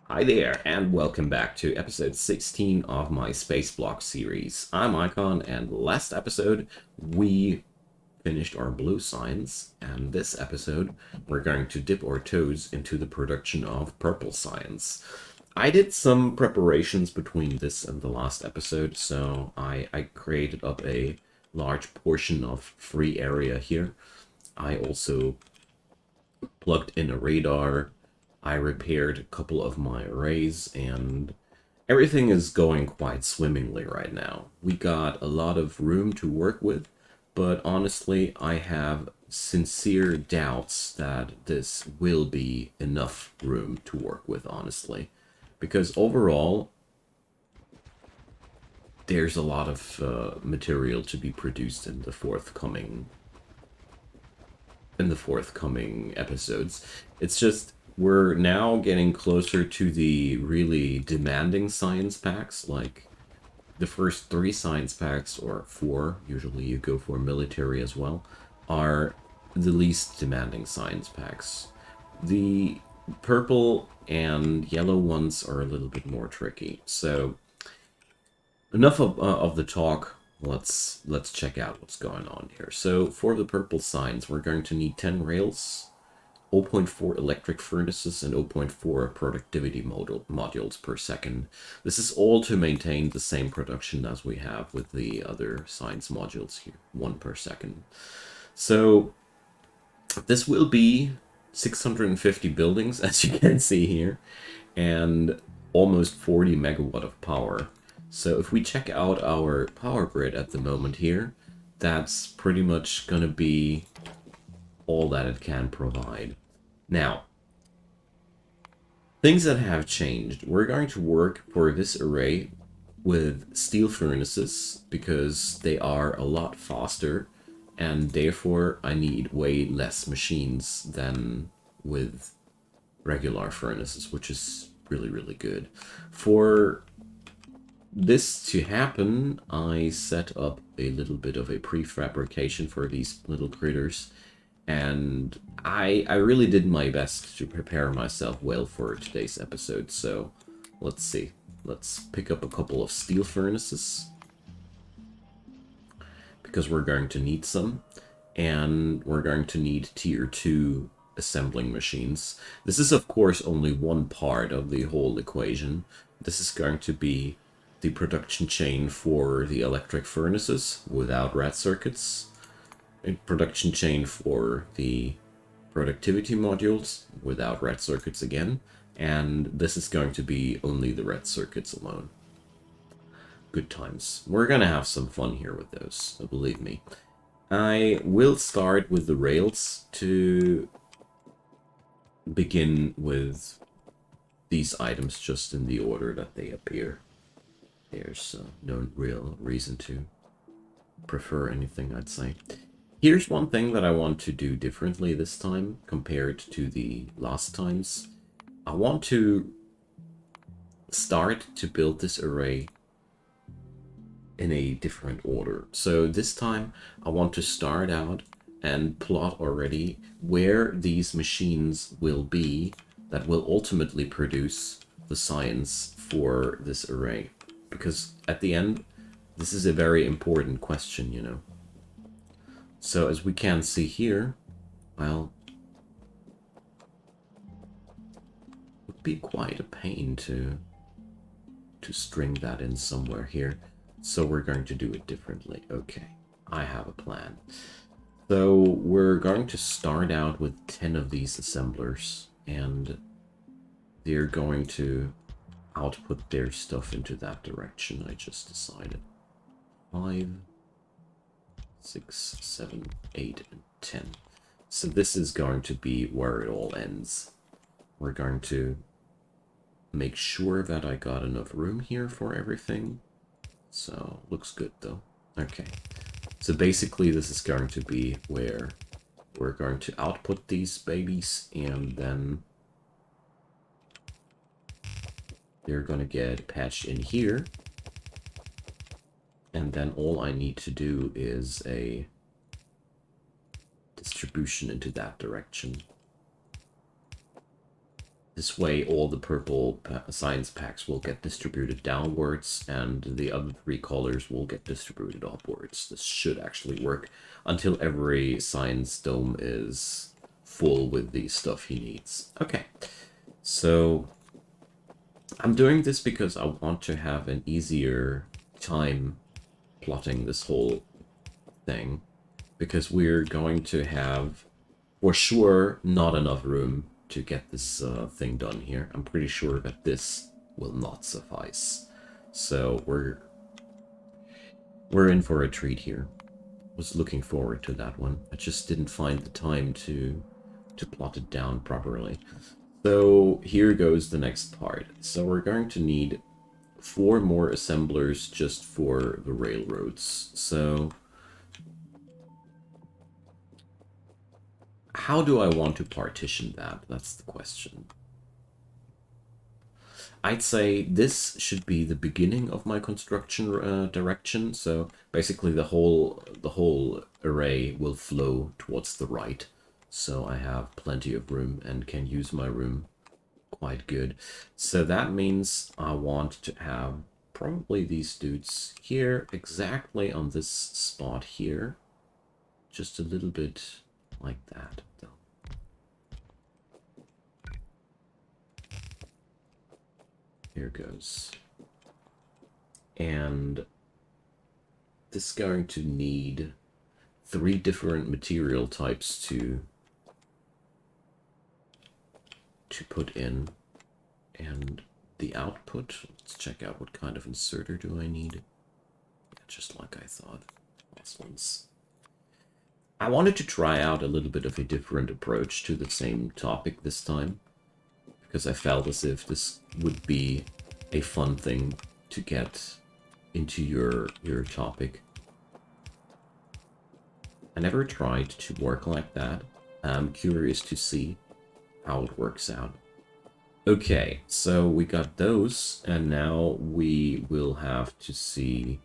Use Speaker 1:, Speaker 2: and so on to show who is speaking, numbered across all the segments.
Speaker 1: Hi there, and welcome back to episode 16 of my Spaceblock series. I'm Icon, and last episode we finished our blue science, and this episode we're going to dip our toes into the production of purple science. I did some preparations between this and the last episode, so I created up a large portion of free area here. I also plugged in a radar. I repaired a couple of my arrays, and everything is going quite swimmingly right now. We got a lot of room to work with, but honestly, I have sincere doubts that this will be enough room to work with, honestly. Because overall, there's a lot of material to be produced in the forthcoming episodes. It's just we're now getting closer to the really demanding science packs, like the first three science packs, or four, usually you go for military as well, are the least demanding science packs. The purple and yellow ones are a little bit more tricky. So enough of the talk. Let's check out what's going on here. So for the purple signs, we're going to need 10 rails, zero point 0.4 electric furnaces, and zero point 0.4 productivity modules per second. This is all to maintain the same production as we have with the other science modules here, 1 per second. So this will be 650 buildings, as you can see here, and almost 40 megawatt of power. So if we check out our power grid at the moment here, that's pretty much going to be all that it can provide. Now, things that have changed. We're going to work for this array with steel furnaces because they are a lot faster, and therefore I need way less machines than with regular furnaces, which is really, really good. For this to happen, I set up a little bit of a prefabrication for these little critters, and I really did my best to prepare myself well for today's episode. So let's see. Let's pick up a couple of steel furnaces because we're going to need some, and we're going to need tier 2 assembling machines. This is of course only one part of the whole equation. This is going to be the production chain for the electric furnaces without red circuits, a production chain for the productivity modules without red circuits again, and this is going to be only the red circuits alone. Good times. We're gonna have some fun here with those, believe me. I will start with the rails to begin with these items just in the order that they appear. There's no real reason to prefer anything, I'd say. Here's one thing that I want to do differently this time compared to the last times. I want to start to build this array in a different order. So this time I want to start out and plot already where these machines will be that will ultimately produce the science for this array. Because at the end, this is a very important question, you know. So as we can see here, well, it would be quite a pain to string that in somewhere here. So we're going to do it differently. Okay, I have a plan. So we're going to start out with 10 of these assemblers, and they're going to output their stuff into that direction. I just decided. 5, 6, 7, 8, and 10. So this is going to be where it all ends. We're going to make sure that I got enough room here for everything. So, looks good though. Okay. So basically this is going to be where we're going to output these babies, and then they're going to get patched in here. And then all I need to do is a distribution into that direction. This way, all the purple science packs will get distributed downwards, and the other 3 colors will get distributed upwards. This should actually work until every science dome is full with the stuff he needs. Okay, so I'm doing this because I want to have an easier time plotting this whole thing, because we're going to have, for sure, not enough room to get this thing done here. I'm pretty sure that this will not suffice. So we're in for a treat here. Was looking forward to that one. I just didn't find the time to plot it down properly. So here goes the next part. So we're going to need 4 more assemblers just for the railroads. So how do I want to partition that? That's the question. I'd say this should be the beginning of my construction direction. So basically the whole array will flow towards the right. So I have plenty of room and can use my room quite good. So that means I want to have probably these dudes here exactly on this spot here. Just a little bit like that, though. Here goes. And this is going to need 3 different material types to put in. And the output, let's check out what kind of inserter do I need. Yeah, just like I thought. Last ones. I wanted to try out a little bit of a different approach to the same topic this time, because I felt as if this would be a fun thing to get into your topic. I never tried to work like that. I'm curious to see how it works out. Okay, so we got those, and now we will have to see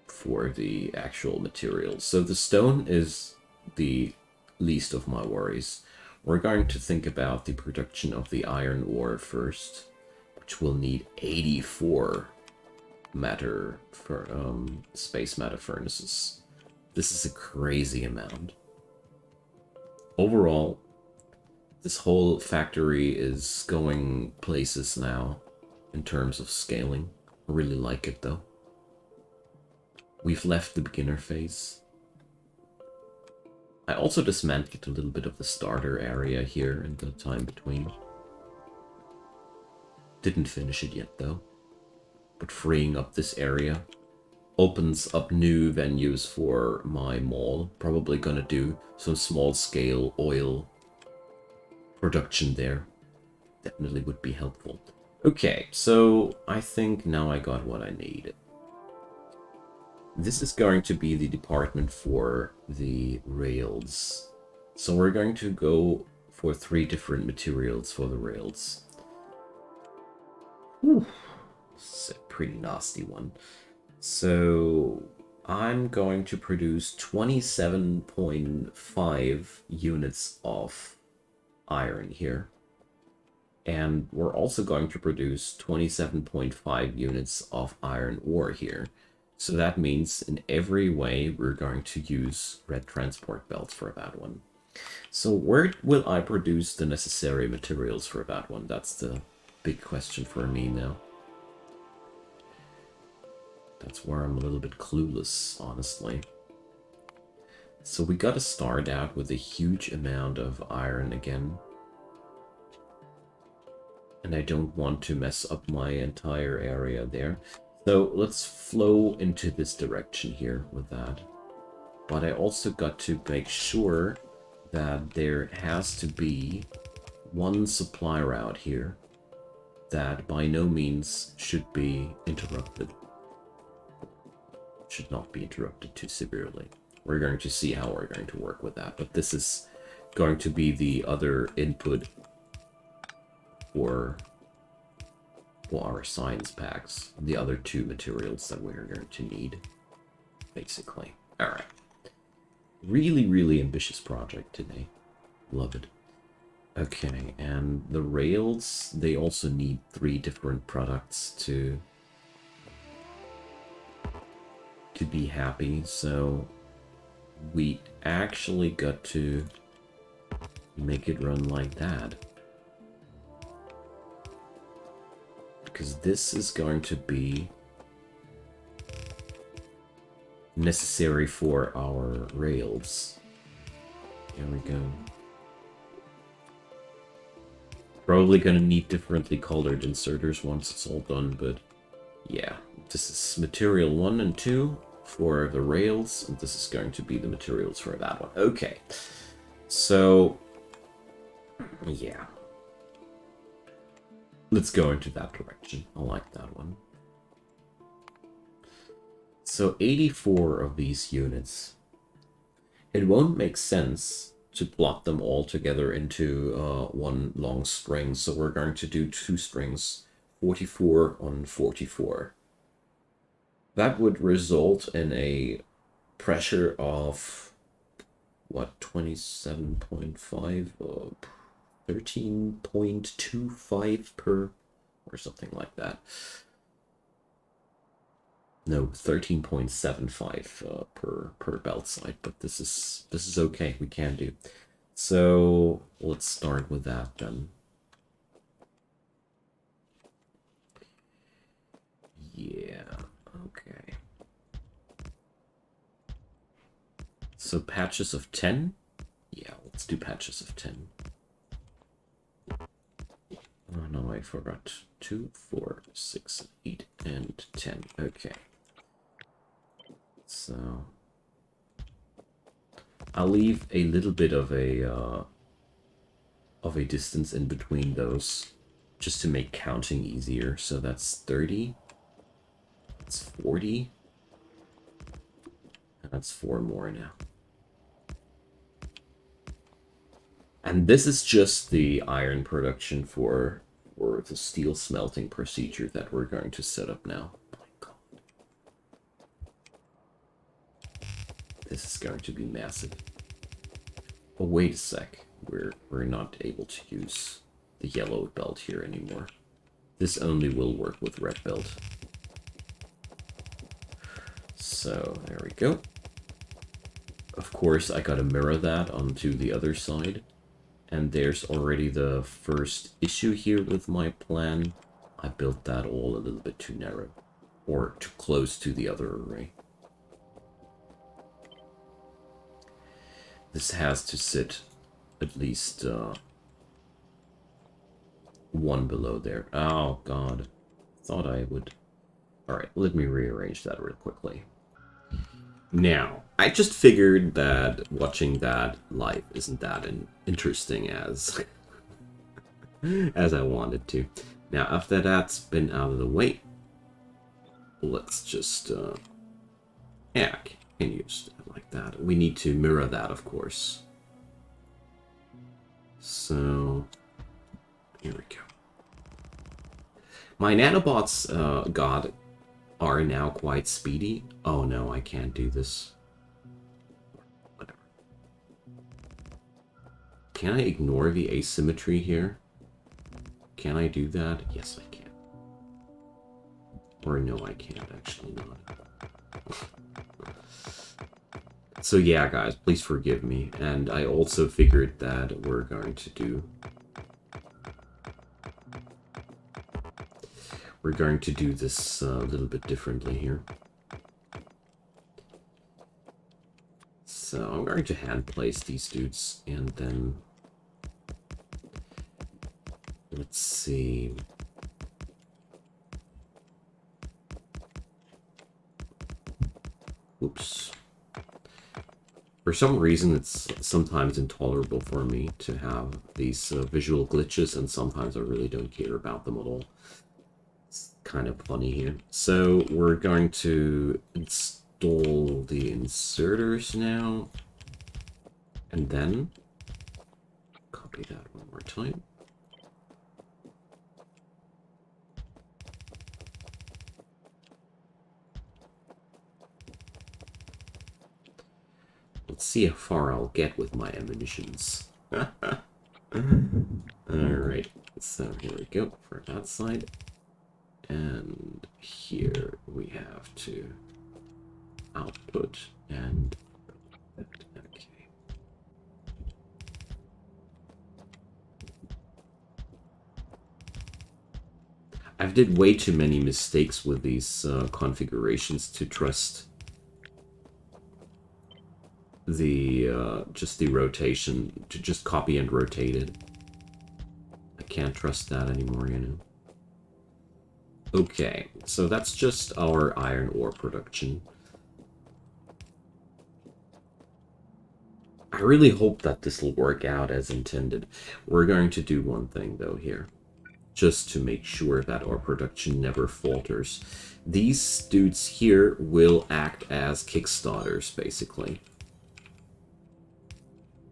Speaker 1: for the actual materials. So the stone is the least of my worries. We're going to think about the production of the iron ore first, which will need 84 matter for space matter furnaces. This is a crazy amount. Overall, this whole factory is going places now in terms of scaling. I really like it though. We've left the beginner phase. I also dismantled a little bit of the starter area here in the time between. Didn't finish it yet though. But freeing up this area opens up new venues for my mall. Probably gonna do some small scale oil production there. Definitely would be helpful. Okay, so I think now I got what I need. This is going to be the department for the rails. So we're going to go for 3 different materials for the rails. Whew. This is a pretty nasty one. So I'm going to produce 27.5 units of iron here. And we're also going to produce 27.5 units of iron ore here. So that means in every way we're going to use red transport belts for that one. So where will I produce the necessary materials for that one? That's the big question for me now. That's where I'm a little bit clueless, honestly. So we gotta start out with a huge amount of iron again. And I don't want to mess up my entire area there. So let's flow into this direction here with that. But I also got to make sure that there has to be one supply route here that by no means should be interrupted. Should not be interrupted too severely. We're going to see how we're going to work with that. But this is going to be the other input for our science packs, the other 2 materials that we're going to need, basically. Alright. Really, really ambitious project today. Love it. Okay, and the rails, they also need 3 different products to be happy, so we actually got to make it run like that. Because this is going to be necessary for our rails. Here we go. Probably gonna need differently colored inserters once it's all done, but yeah. This is material 1 and 2 for the rails, and this is going to be the materials for that one. Okay. So, yeah. Let's go into that direction. I like that one. So 84 of these units. It won't make sense to plot them all together into one long string, so we're going to do 2 strings, 44 on 44. That would result in a pressure of, what, 27.5, 13.25 per, or something like that. No, 13.75 per belt side, but this is okay. We can do. So let's start with that then. Yeah. Okay. So patches of 10. Yeah, let's do patches of 10. Oh no, I forgot. 2, 4, 6, 8, and 10. Okay. So I'll leave a little bit of a distance in between those, just to make counting easier. So that's 30. That's 40. And that's 4 more now. And this is just the iron production for the steel smelting procedure that we're going to set up now. Oh my god. This is going to be massive. Oh, wait a sec. We're not able to use the yellow belt here anymore. This only will work with red belt. So there we go. Of course, I gotta mirror that onto the other side. And there's already the first issue here with my plan. I built that all a little bit too narrow, or too close to the other array. This has to sit at least 1 below there. Oh god, thought I would. Alright, let me rearrange that real quickly. Now, I just figured that watching that live isn't that interesting as as I wanted to. Now, after that's been out of the way, let's just yeah, can use that like that. We need to mirror that, of course. So here we go. My nanobots are now quite speedy. Oh no, I can't do this. Whatever. Can I ignore the asymmetry here? Can I do that? Yes, I can. Or no, I can't, actually not. So yeah, guys, please forgive me. And I also figured that we're going to do... We're going to do this a little bit differently here. So I'm going to hand place these dudes, and then... Let's see... Oops. For some reason, it's sometimes intolerable for me to have these visual glitches, and sometimes I really don't care about them at all. It's kind of funny here. So we're going to install the inserters now, and then copy that one more time. Let's see how far I'll get with my ammunitions. Alright, so here we go for that side. And here we have to output and okay. I've did way too many mistakes with these configurations to trust the just the rotation, to just copy and rotate it. I can't trust that anymore, you know. Okay, so that's just our iron ore production. I really hope that this will work out as intended. We're going to do one thing though here, just to make sure that our production never falters. These dudes here will act as kickstarters, basically.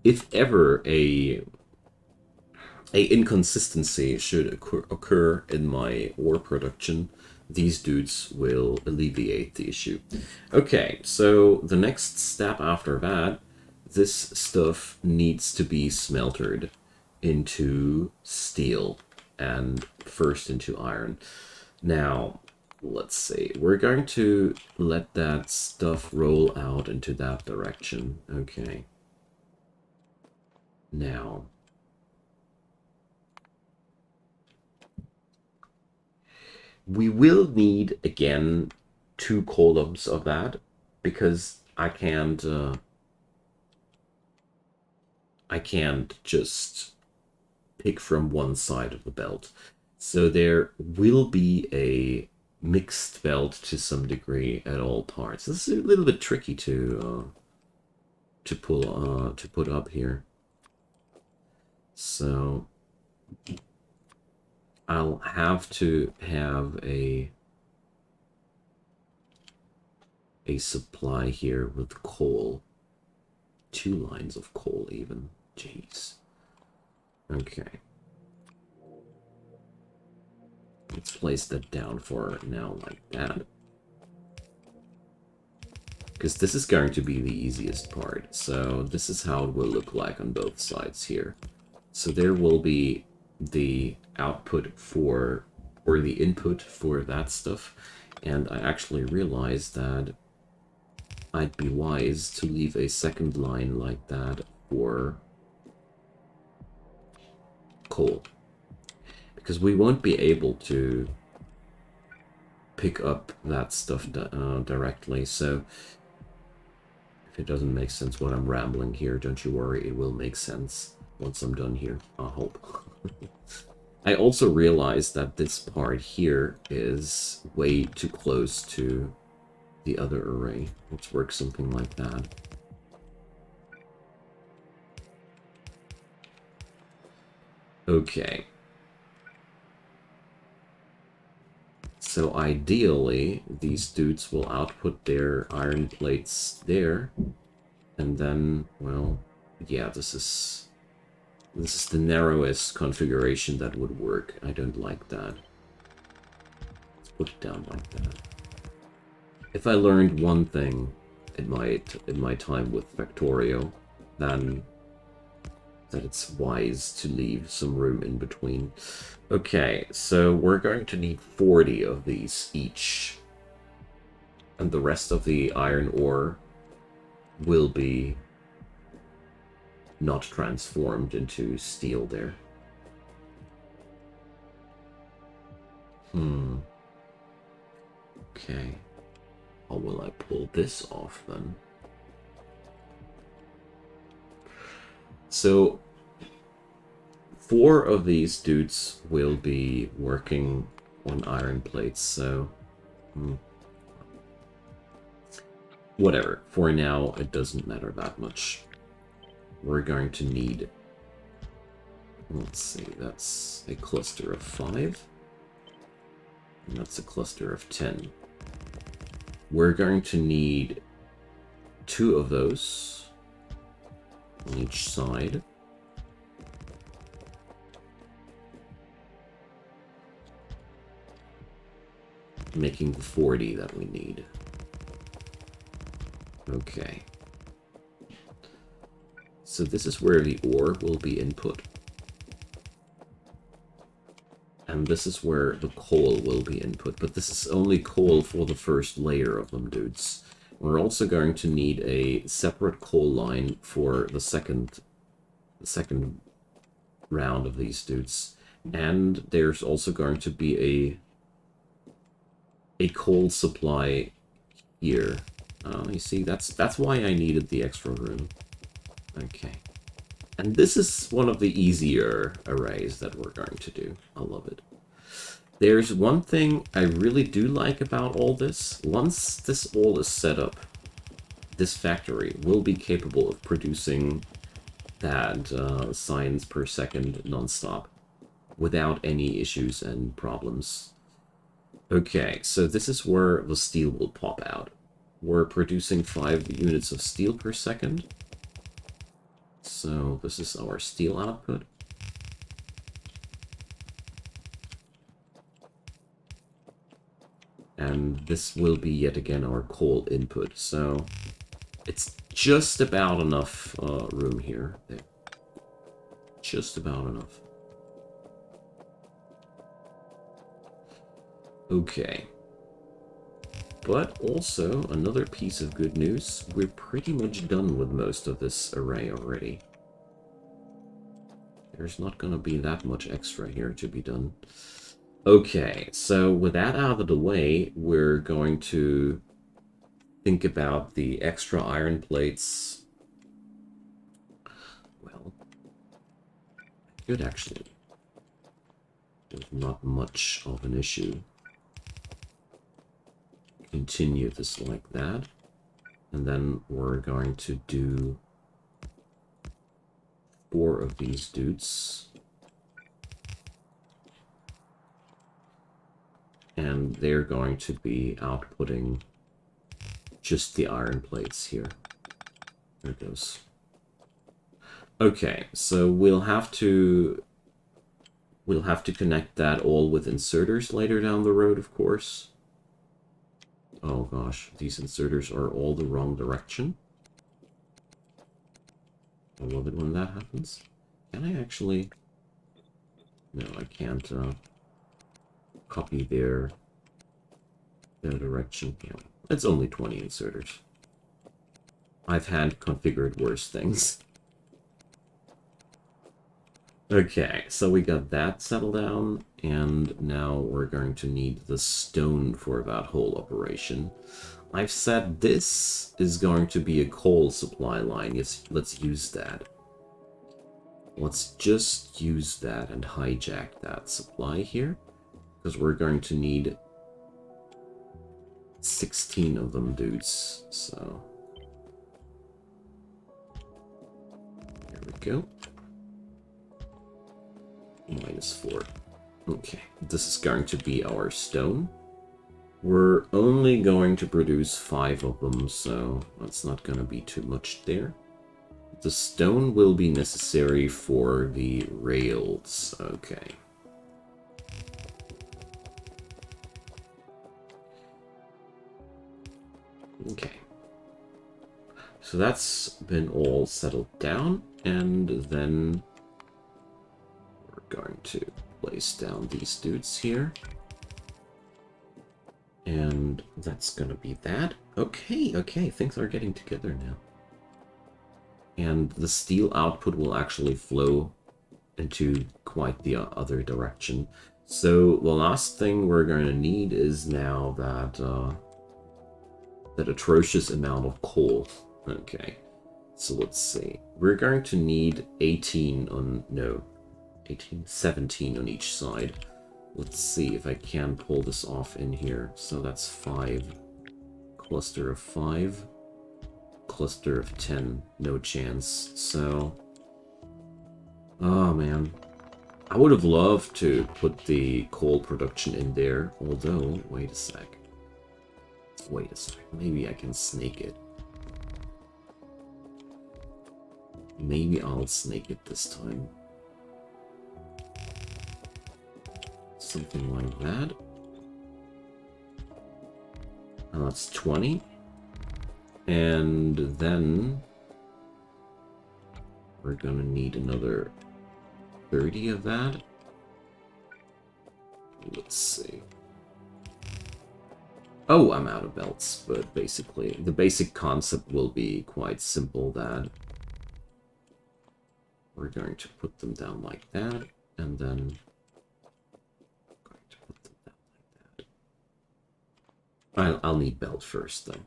Speaker 1: If ever a inconsistency should occur in my ore production, these dudes will alleviate the issue. Okay, so the next step after that, this stuff needs to be smeltered into steel and first into iron. Now, let's see, we're going to let that stuff roll out into that direction. Okay. Now, we will need, again, 2 columns of that, because I can't just pick from one side of the belt. So there will be a mixed belt to some degree at all parts. This is a little bit tricky to put up here. So I'll have to have a supply here with coal. 2 lines of coal even. Jeez. Okay. Let's place that down for now like that. Because this is going to be the easiest part. So this is how it will look like on both sides here. So there will be the output for, or the input for that stuff. And I actually realized that I'd be wise to leave a second line like that for coal. Because we won't be able to pick up that stuff directly, so if it doesn't make sense what I'm rambling here, don't you worry, it will make sense once I'm done here, I hope. I also realized that this part here is way too close to the other array. Let's work something like that. Okay. So ideally, these dudes will output their iron plates there. And then, well, yeah, this is the narrowest configuration that would work. I don't like that. Let's put it down like that. If I learned one thing in my time with Factorio, then that it's wise to leave some room in between. Okay, so we're going to need 40 of these each. And the rest of the iron ore will be not transformed into steel there. Okay. How will I pull this off then? So 4 of these dudes will be working on iron plates, so whatever. For now, it doesn't matter that much. We're going to need, let's see, that's a cluster of 5. And that's a cluster of 10. We're going to need 2 of those on each side. Making the 40 that we need. Okay. So this is where the ore will be input. And this is where the coal will be input, but this is only coal for the first layer of them, dudes. We're also going to need a separate coal line for the second round of these dudes. And there's also going to be a coal supply here. You see, that's why I needed the extra room. Okay. And this is one of the easier arrays that we're going to do. I love it. There's one thing I really do like about all this. Once this all is set up, this factory will be capable of producing that science per second non-stop without any issues and problems. Okay, so this is where the steel will pop out. We're producing 5 units of steel per second. So this is our steel output. And this will be yet again our coal input. So it's just about enough room here. There. Just about enough. Okay. But also, another piece of good news, we're pretty much done with most of this array already. There's not going to be that much extra here to be done. Okay, so with that out of the way, we're going to think about the extra iron plates. Well, good actually. There's not much of an issue. Continue this like that, and then we're going to do 4 of these dudes, and they're going to be outputting just the iron plates here. There it goes. Okay, so we'll have to connect that all with inserters later down the road, of course. Oh gosh, these inserters are all the wrong direction. I love it when that happens. Can I actually... No, I can't copy their direction. Yeah, it's only 20 inserters. I've had configured worse things. Okay, so we got that settled down, and now we're going to need the stone for that whole operation. I've said this is going to be a coal supply line. Yes, let's use that. Let's just use that and hijack that supply here, because we're going to need 16 of them dudes, so... There we go. -4. Okay, this is going to be our stone. We're only going to produce 5 of them, so that's not going to be too much there. The stone will be necessary for the rails. Okay. Okay. So that's been all settled down, and then going to place down these dudes here. And that's gonna be that. Okay, okay, things are getting together now. And the steel output will actually flow into quite the other direction. So the last thing we're going to need is now that that atrocious amount of coal. Okay, so let's see. We're going to need 18 on... no. 17 on each side. Let's see if I can pull this off in here. So that's 5. Cluster of 5. Cluster of 10. No chance. So... oh man. I would have loved to put the coal production in there. Although, wait a sec. Wait a sec. Maybe I can snake it. Maybe I'll snake it this time. Something like that. And that's 20. And then we're gonna need another 30 of that. Let's see. Oh, I'm out of belts, but basically, the basic concept will be quite simple, that we're going to put them down like that, and then going to put them down like that. I'll need belt first, though.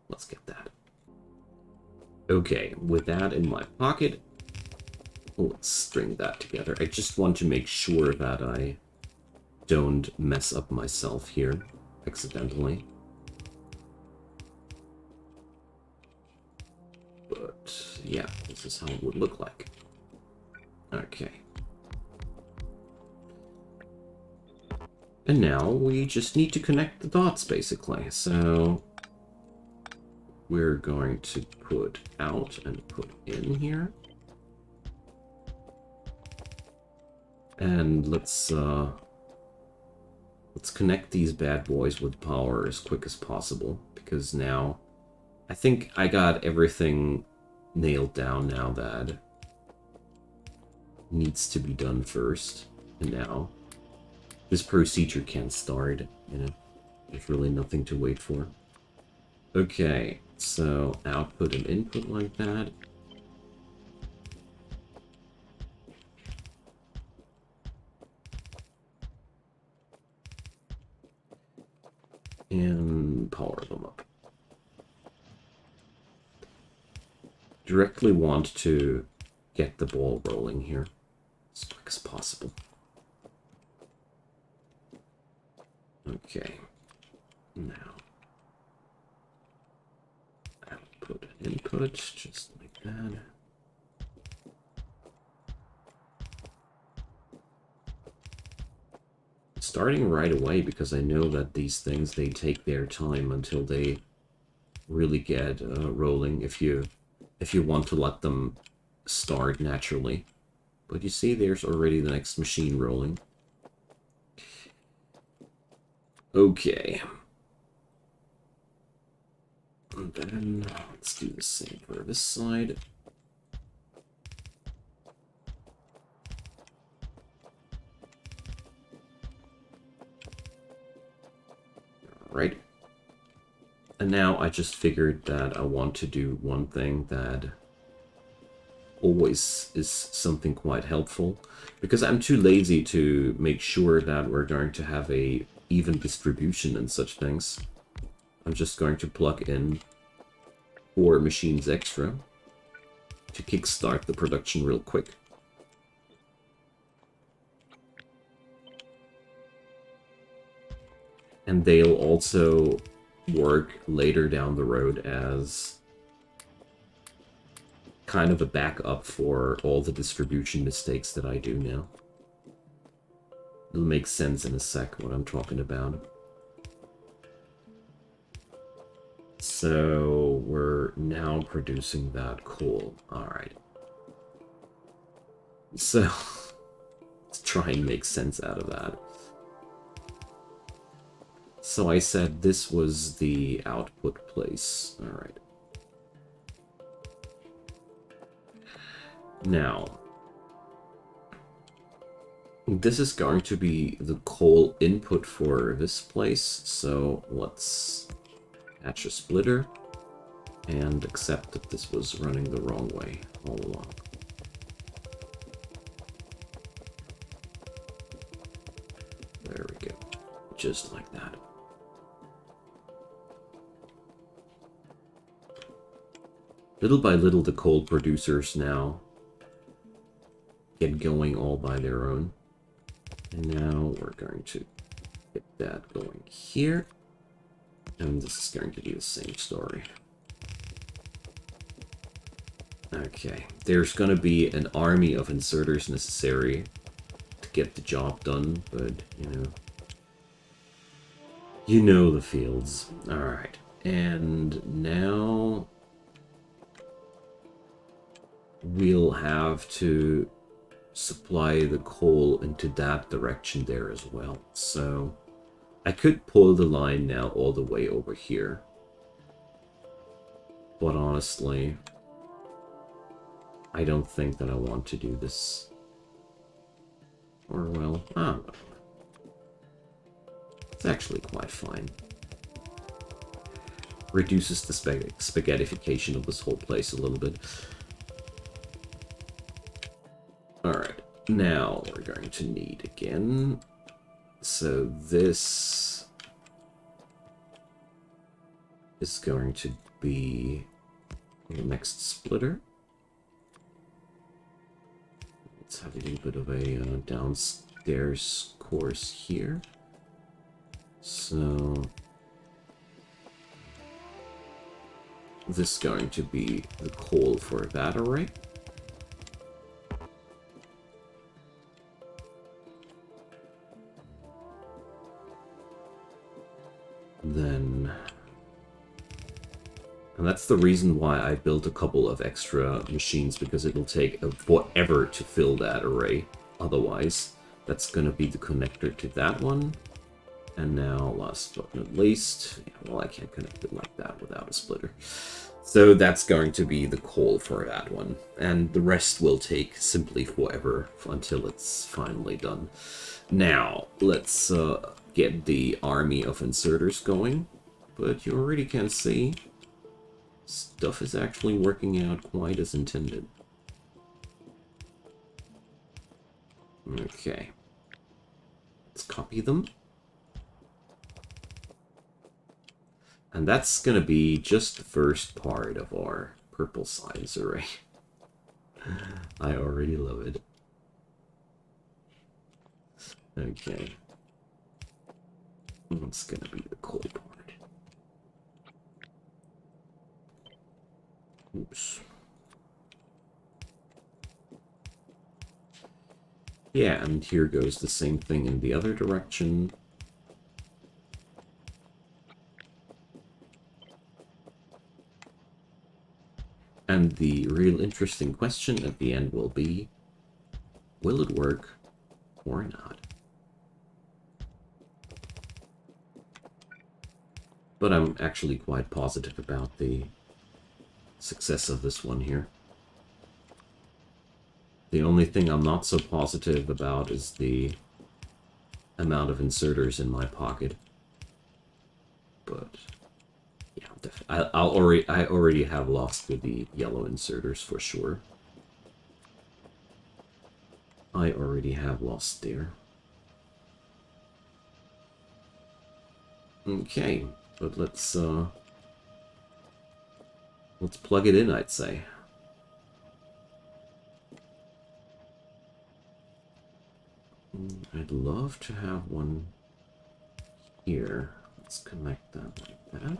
Speaker 1: Let's get that. Okay, with that in my pocket, let's string that together. I just want to make sure that I don't mess up myself here accidentally. But yeah, this is how it would look like. Okay. And now we just need to connect the dots, basically. So we're going to put out and put in here. And let's connect these bad boys with power as quick as possible, because now I think I got everything nailed down now that needs to be done first. And now this procedure can start, you know. There's really nothing to wait for. Okay, so output and input like that. And power them up. Directly want to get the ball rolling here as quick as possible. Okay, now output and input, just like that. Starting right away, because I know that these things, they take their time until they really get rolling, if you want to let them start naturally. But you see, there's already the next machine rolling. Okay. And then let's do the same for this side. Right. And now I just figured that I want to do one thing that always is something quite helpful, because I'm too lazy to make sure that we're going to have a even distribution and such things. I'm just going to plug in 4 machines extra to kickstart the production real quick. And they'll also work later down the road as kind of a backup for all the distribution mistakes that I do now. It'll make sense in a sec what I'm talking about. So we're now producing that coal. Alright. So let's try and make sense out of that. So I said this was the output place. Alright. Now, this is going to be the coal input for this place, so let's patch a splitter and accept that this was running the wrong way all along. There we go. Just like that. Little by little, the coal producers now get going all by their own. And now we're going to get that going here. And this is going to be the same story. Okay, there's going to be an army of inserters necessary to get the job done, but, you know the fields. Alright, and now we'll have to supply the coal into that direction there as well. So I could pull the line now all the way over here. But honestly, I don't think that I want to do this. Or, well, It's actually quite fine. Reduces the spaghettification of this whole place a little bit. Alright, now we're going to need again. So this is going to be the next splitter. Let's have a little bit of a downstairs course here. So this is going to be the coal for that array. Then, and that's the reason why I built a couple of extra machines, because it'll take forever to fill that array. Otherwise, that's going to be the connector to that one. And now, last but not least, yeah, well, I can't connect it like that without a splitter. So that's going to be the coal for that one. And the rest will take simply forever until it's finally done. Now, let's get the army of inserters going. But you already can see, stuff is actually working out quite as intended. Okay. Let's copy them. And that's going to be just the first part of our purple science array. I already love it. Okay. What's going to be the cool part? Oops. Yeah, and here goes the same thing in the other direction. And the real interesting question at the end will be, will it work or not? But I'm actually quite positive about the success of this one here. The only thing I'm not so positive about is the amount of inserters in my pocket. But yeah, I already have lost with the yellow inserters for sure. I already have lost there. Okay, but let's plug it in, I'd say. I'd love to have one here. Let's connect that like that.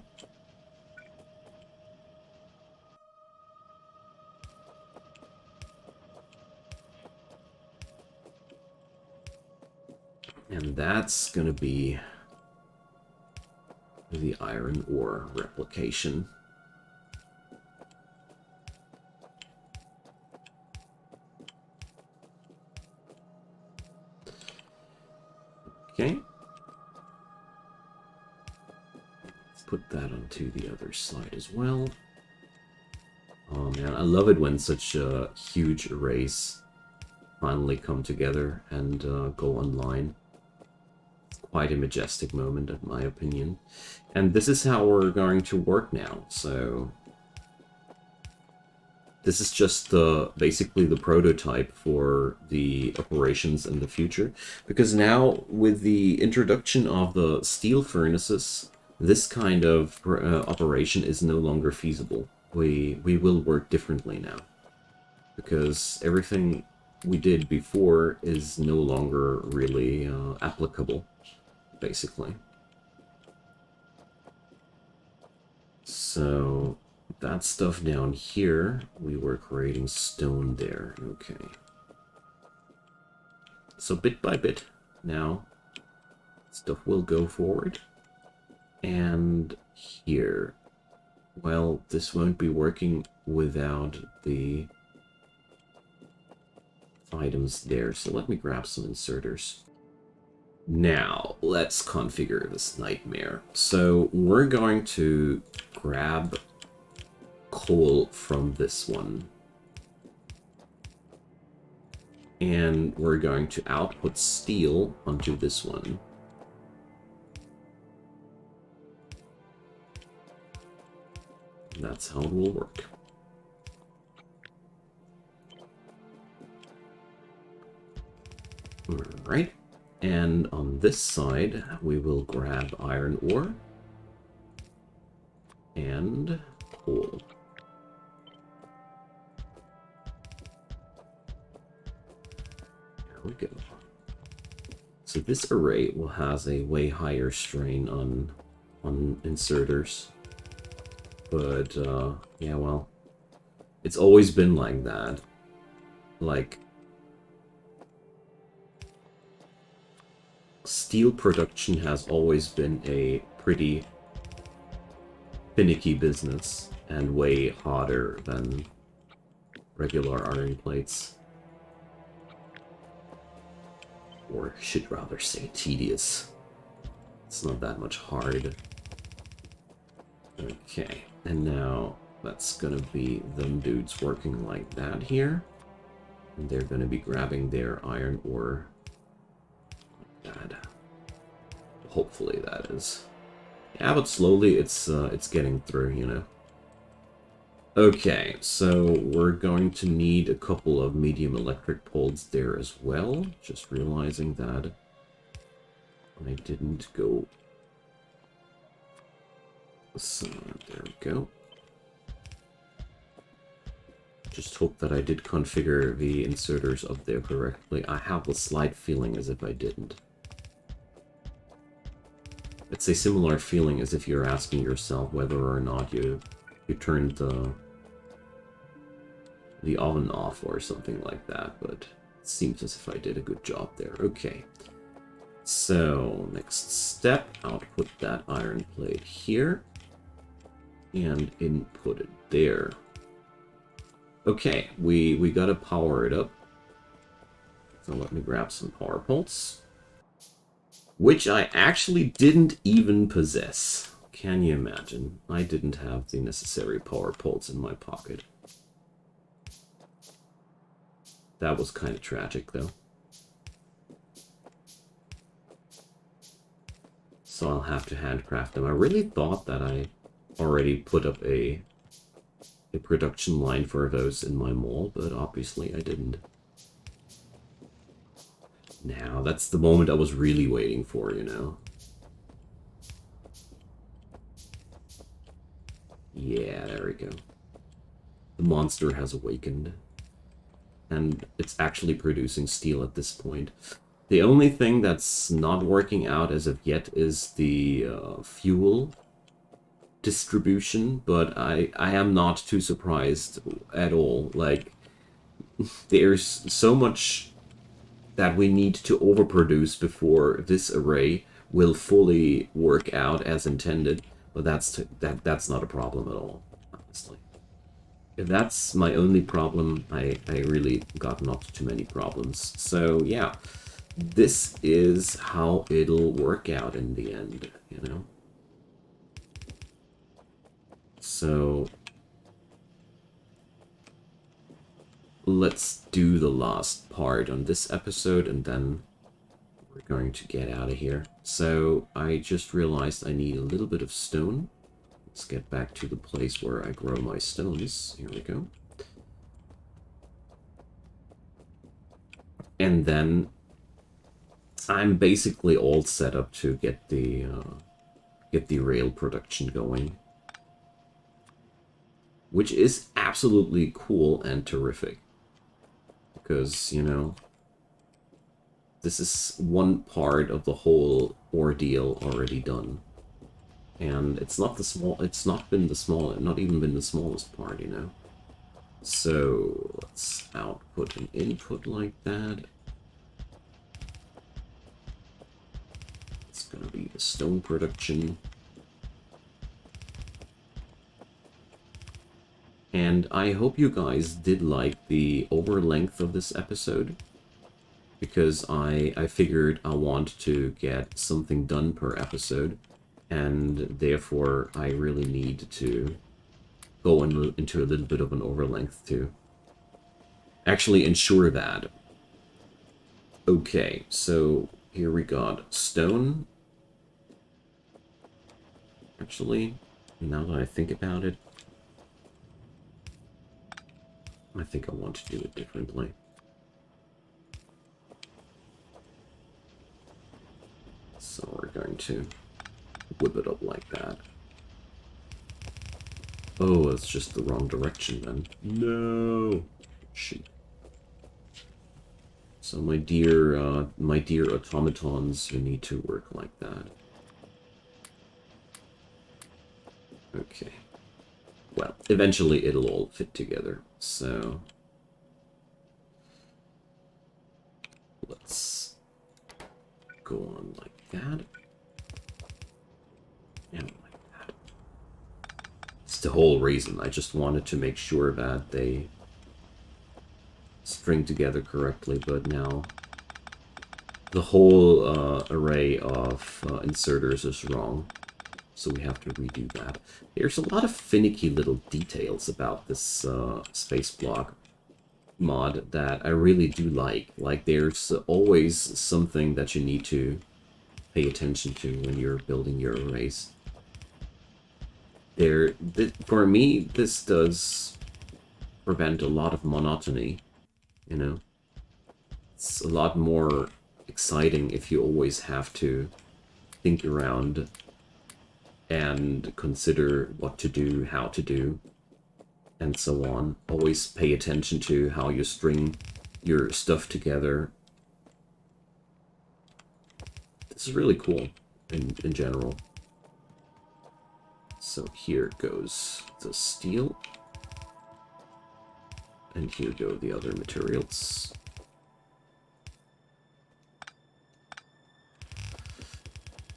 Speaker 1: And that's going to be the iron ore replication. Okay. Let's put that onto the other side as well. Oh man, I love it when such huge arrays finally come together and go online. It's quite a majestic moment, in my opinion. And this is how we're going to work now. So this is just basically the prototype for the operations in the future. Because now, with the introduction of the steel furnaces, this kind of operation is no longer feasible. We will work differently now. Because everything we did before is no longer really applicable, basically. So that stuff down here, we were creating stone there. Okay. So bit by bit, now, stuff will go forward. And here, well, this won't be working without the items there. So let me grab some inserters. Now, let's configure this nightmare. So we're going to grab coal from this one. And we're going to output steel onto this one. That's how it will work. Alright, and on this side, we will grab iron ore and coal. There we go. So this array will has a way higher strain on inserters. But, yeah, well, it's always been like that. Like, steel production has always been a pretty finicky business and way harder than regular iron plates. Or I should rather say tedious. It's not that much hard. Okay, and now that's gonna be them dudes working like that here. And they're gonna be grabbing their iron ore. That. Hopefully that is. Yeah, but slowly it's getting through, you know. Okay, so we're going to need a couple of medium electric poles there as well. Just realizing that I didn't go. So there we go. Just hope that I did configure the inserters up there correctly. I have a slight feeling as if I didn't. It's a similar feeling as if you're asking yourself whether or not you turned the oven off or something like that, but it seems as if I did a good job there. Okay. So, next step, output that iron plate here and input it there. Okay, we gotta power it up. So let me grab some power poles, which I actually didn't even possess. Can you imagine? I didn't have the necessary power poles in my pocket. That was kind of tragic, though. So I'll have to handcraft them. I really thought that I already put up a production line for those in my mall, but obviously I didn't. Now, that's the moment I was really waiting for, you know? Yeah, there we go. The monster has awakened. And it's actually producing steel at this point. The only thing that's not working out as of yet is the fuel distribution, but I am not too surprised at all. Like, there's so much that we need to overproduce before this array will fully work out as intended, but that's not a problem at all, honestly. If that's my only problem, I really got not too many problems. So yeah, this is how it'll work out in the end, you know? So let's do the last part on this episode and then we're going to get out of here. So I just realized I need a little bit of stone. Let's get back to the place where I grow my stones. Here we go. And then I'm basically all set up to get the rail production going, which is absolutely cool and terrific. Because, you know, this is one part of the whole ordeal already done. And it's not even the smallest part, you know. So let's output and input like that. It's gonna be the stone production. And I hope you guys did like the over length of this episode, because I figured I want to get something done per episode. And therefore, I really need to go into a little bit of an overlength to actually ensure that. Okay, so here we got stone. Actually, now that I think about it, I think I want to do it differently. So we're going to whip it up like that. Oh, it's just the wrong direction then. No! Shoot. So my dear automatons, you need to work like that. Okay. Well, eventually it'll all fit together, so... let's go on like that. And like that. It's the whole reason. I just wanted to make sure that they string together correctly, but now the whole array of inserters is wrong. So we have to redo that. There's a lot of finicky little details about this Spaceblock mod that I really do like. Like, there's always something that you need to pay attention to when you're building your arrays. For me, this does prevent a lot of monotony, you know? It's a lot more exciting if you always have to think around and consider what to do, how to do, and so on. Always pay attention to how you string your stuff together. This is really cool in general. So here goes the steel. And here go the other materials.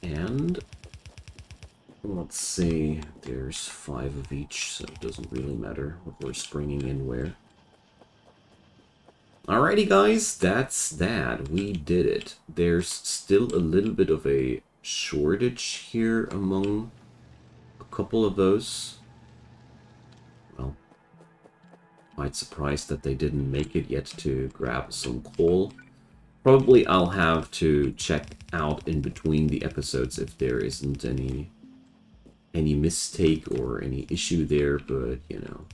Speaker 1: And let's see, there's 5 of each, so it doesn't really matter what we're stringing in where. Alrighty guys, that's that. We did it. There's still a little bit of a shortage here among a couple of those. Well, quite surprised that they didn't make it yet to grab some coal. Probably I'll have to check out in between the episodes if there isn't any mistake or any issue there, but, you know,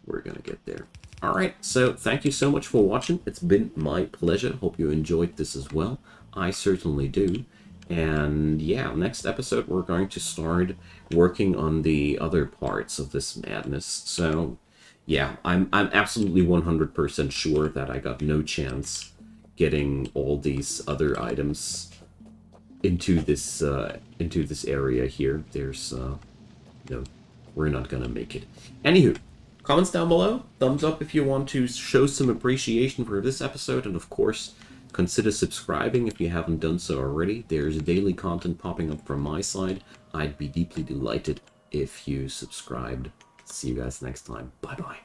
Speaker 1: we're gonna get there. Alright, so thank you so much for watching. It's been my pleasure. Hope you enjoyed this as well. I certainly do. And yeah, next episode we're going to start working on the other parts of this madness. So yeah, I'm absolutely 100% sure that I got no chance getting all these other items into this area here. There's no, we're not gonna make it. Anywho, comments down below, thumbs up if you want to show some appreciation for this episode, and of course consider subscribing if you haven't done so already. There's daily content popping up from my side. I'd be deeply delighted if you subscribed. See you guys next time. Bye bye.